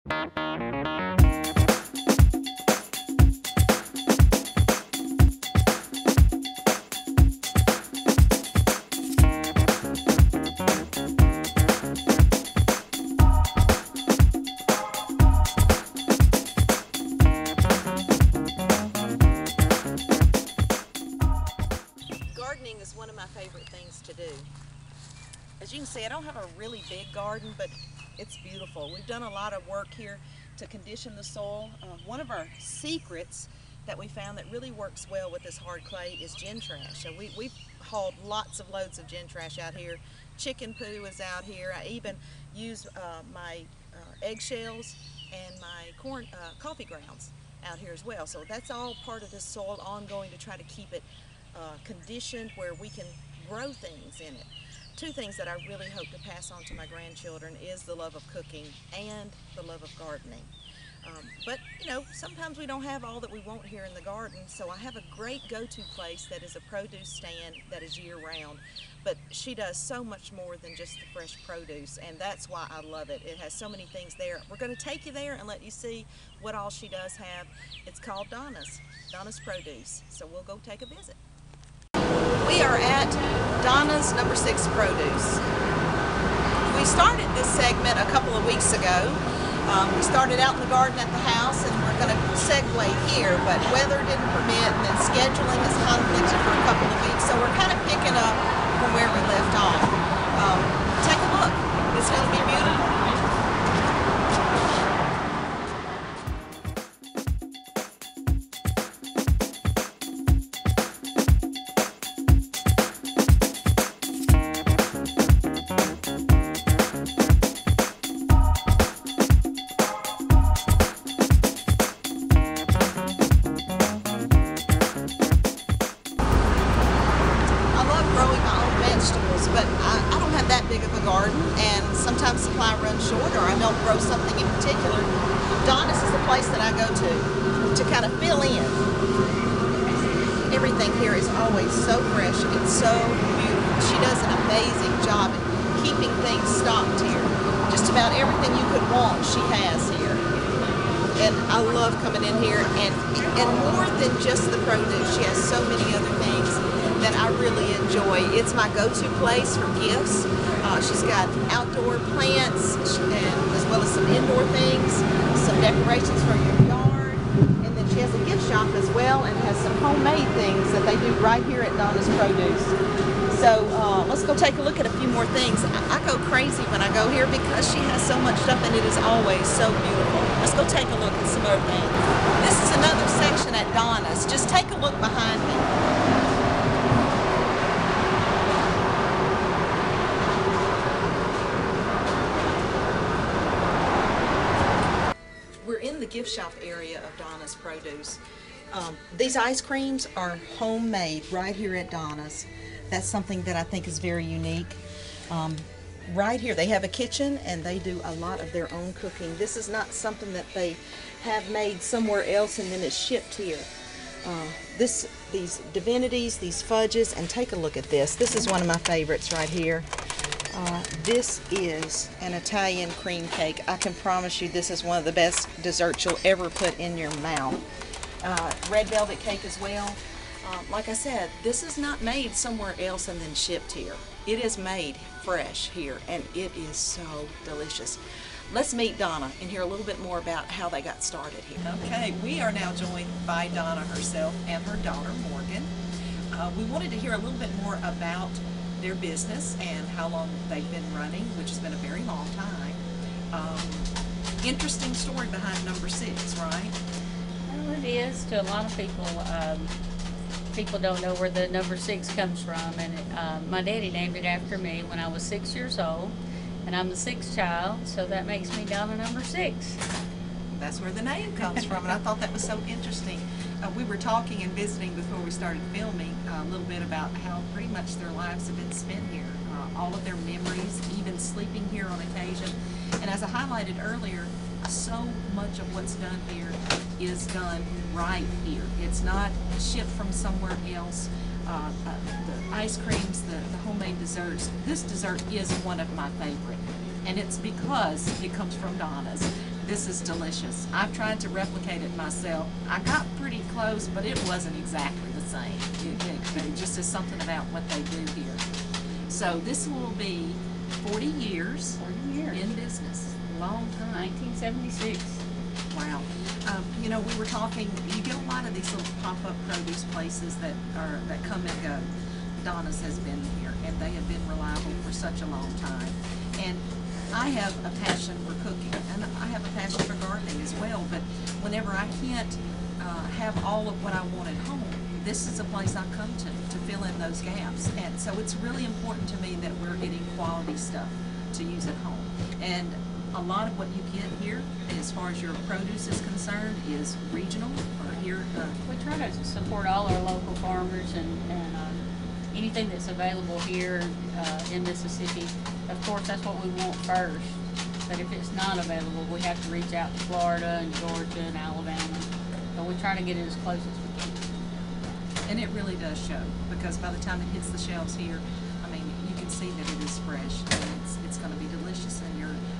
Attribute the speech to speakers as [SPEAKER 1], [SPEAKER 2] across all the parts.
[SPEAKER 1] Gardening is one of my favorite things to do. As you can see, I don't have a really big garden, but it's beautiful. We've done a lot of work here to condition the soil. One of our secrets that we found that really works well with this hard clay is gin trash. So we've hauled lots of loads of gin trash out here. Chicken poo is out here. I even use my eggshells and my coffee grounds out here as well. So that's all part of this soil ongoing to try to keep it conditioned where we can grow things in it. Two things that I really hope to pass on to my grandchildren is the love of cooking and the love of gardening. But you know, sometimes we don't have all that we want here in the garden, so I have a great go-to place that is a produce stand that is year-round. But she does so much more than just the fresh produce, and that's why I love it. It has so many things there. We're going to take you there and let you see what all she does have. It's called Donna's Produce, so we'll go take a visit. We are at Donna's number 6 Produce. We started this segment a couple of weeks ago. We started out in the garden at the house, and we're going to segue here, but weather didn't permit, and then scheduling is conflicted for a couple of weeks, so we're kind of picking up from where we left off. Take a look. It's going to be beautiful. But I don't have that big of a garden, and sometimes supply runs short, or I don't grow something in particular. Donna's is the place that I go to kind of fill in. Everything here is always so fresh. It's so beautiful. She does an amazing job in keeping things stocked here. Just about everything you could want, she has here. And I love coming in here, and more than just the produce, she has so many other things that I really enjoy. It's my go-to place for gifts. She's got outdoor plants, and as well as some indoor things, some decorations for your yard, and then she has a gift shop as well, and has some homemade things that they do right here at Donna's Produce. So let's go take a look at a few more things. I go crazy when I go here because she has so much stuff, and it is always so beautiful. Let's go take a look at some other things. This is another section at Donna's. Just take a look behind me. We're in the gift shop area of Donna's Produce. These ice creams are homemade right here at Donna's. That's something that I think is very unique. Right here they have a kitchen, and they do a lot of their own cooking. This is not something that they have made somewhere else and then it's shipped here. These divinities, these fudges, and take a look at this. This is one of my favorites right here. This is an Italian cream cake. I can promise you this is one of the best desserts you'll ever put in your mouth. Red velvet cake as well. Like I said, this is not made somewhere else and then shipped here. It is made fresh here, and it is so delicious. Let's meet Donna and hear a little bit more about how they got started here. Okay, we are now joined by Donna herself and her daughter Morgan. We wanted to hear a little bit more about their business and how long they've been running, which has been a very long time. Interesting story behind number 6, right?
[SPEAKER 2] Well, it is to a lot of people. People don't know where the number 6 comes from, and my daddy named it after me when I was 6 years old, and I'm the 6th child, so that makes me Donna number 6.
[SPEAKER 1] That's where the name comes from, and I thought that was so interesting. We were talking and visiting before we started filming a little bit about how pretty much their lives have been spent here. All of their memories, even sleeping here on occasion. And as I highlighted earlier, so much of what's done here is done right here. It's not shipped from somewhere else. The ice creams, the homemade desserts. This dessert is one of my favorite, and it's because it comes from Donna's. This is delicious. I've tried to replicate it myself. I got pretty close, but it wasn't exactly the same. It just is something about what they do here. So this will be 40 years,
[SPEAKER 2] 40 years.
[SPEAKER 1] In business. Long time.
[SPEAKER 2] 1976.
[SPEAKER 1] Wow. You know, we were talking, you get a lot of these little pop-up produce places that come and go. Donna's has been here, and they have been reliable for such a long time. And I have a passion for cooking, and I have a passion for gardening as well, but whenever I can't have all of what I want at home, this is a place I come to fill in those gaps. And so it's really important to me that we're getting quality stuff to use at home. And a lot of what you get here, as far as your produce is concerned, is regional, or here.
[SPEAKER 2] We try to support all our local farmers and anything that's available here in Mississippi. Of course, that's what we want first. But if it's not available, we have to reach out to Florida and Georgia and Alabama. But we try to get it as close as we can.
[SPEAKER 1] And it really does show, because by the time it hits the shelves here, I mean, you can see that it is fresh, and it's going to be delicious, and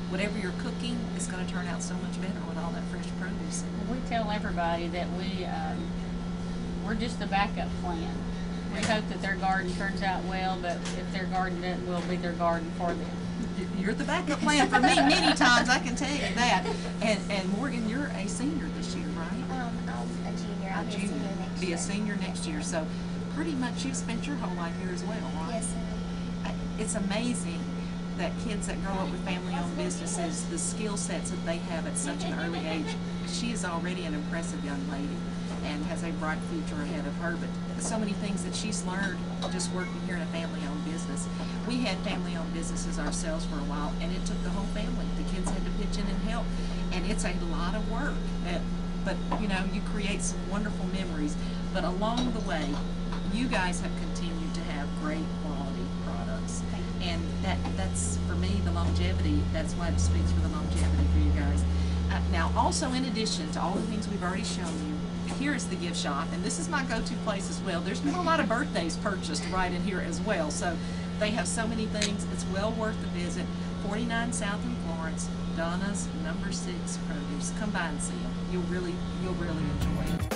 [SPEAKER 1] whatever you're cooking is going to turn out so much better with all that fresh produce.
[SPEAKER 2] We tell everybody that we're just the backup plan. We hope that their garden turns out well, but if their garden doesn't, we'll be their garden for them.
[SPEAKER 1] You're the backup plan for me many times, I can tell you that. And Morgan, you're a senior this year, right?
[SPEAKER 3] I'm a junior. I'll be a senior next
[SPEAKER 1] Be
[SPEAKER 3] year.
[SPEAKER 1] a senior next year, so pretty much you've spent your whole life here as well, right?
[SPEAKER 3] Yes, sir.
[SPEAKER 1] It's amazing that kids that grow up with family-owned businesses, the skill sets that they have at such an early age. She is already an impressive young lady and has a bright future ahead of her, but so many things that she's learned just working here in a family-owned business. We had family-owned businesses ourselves for a while, and it took the whole family. The kids had to pitch in and help, and it's a lot of work. But you know, you create some wonderful memories. But along the way, you guys have continued to have great quality products, and that's for me the longevity. That's why it speaks for the longevity for you guys. Now, also in addition to all the things we've already shown you, here is the gift shop, and this is my go-to place as well. There's been a lot of birthdays purchased right in here as well, so they have so many things. It's well worth the visit. 49 South in Florence, Donna's #6 Produce. Come by and see them. You'll really enjoy it.